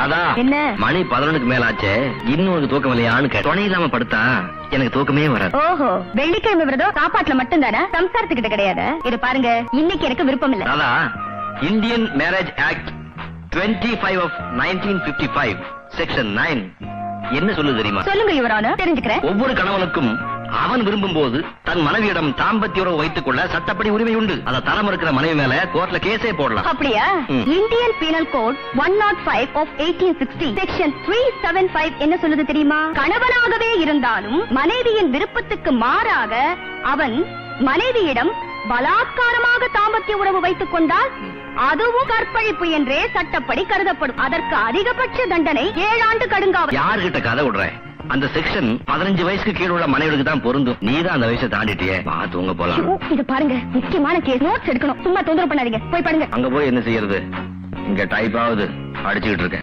அதான் என்ன மணி 11க்கு மேல ஆச்சே, இன்னும் ஒரு தூக்கம் இல்லையான்னு துணை இல்லாம படுத்தா எனக்கு தூக்கமே வராது. ஓஹோ, வெள்ளிக்கிழமை விரதம் சாப்பாட்டுல மட்டும் தானே, சம்சாரத்துக்கிட்ட கிடையாது. இது பாருங்க, இன்னைக்கு எனக்கு விருப்பம் இல்ல. அதான் Indian marriage act 25 of 1955 section 9 என்ன சொல்லுது தெரியுமா? சொல்லுங்க யுவரான, தெரிஞ்சுக்கிறேன். ஒவ்வொரு கணவனுக்கும் அவன் விரும்பும் போது தன் மனைவியிடம் தாம்பத்திய உறவு வைத்துக் கொள்ள சட்டப்படி உரிமை உண்டு. அதை தரம் இருக்கிற மனைவி மேல கோர்ட்ல கேஸே போடலாம். அப்படியா? Indian penal code 105 of 1860 section 375 என்ன சொல்லுது தெரியுமா? கணவனாகவே இருந்தாலும் மனைவியின் விருப்பத்துக்கு மாறாக அவன் மனைவியிடம் பலாத்காரமாக தாம்பத்திய உறவு வைத்துக் கொண்டால் அதுவும் கற்பழிப்பு என்றே சட்டப்படி கருதப்படும். அதற்கு அதிகபட்ச தண்டனை 7 ஆண்டு கடுங்காவல். யார்கிட்ட கதை விடுற? அந்த செக்ஷன் 15 வயசுக்கு கீழே உள்ள மனைவிக்கு தான் பொருந்தும். நீதான் அந்த வயசை தாண்டிட்டியே, தூங்க போலாம். இது பாருங்க, முக்கியமான கேஸ், நோட்ஸ் எடுக்கணும். சும்மா தொந்தரவு பண்ணாதீங்க, போய் பாருங்க. அங்க போய் என்ன செய்யறது? இங்க டைப் ஆகுது, அடிச்சுக்கிட்டு இருக்கேன்.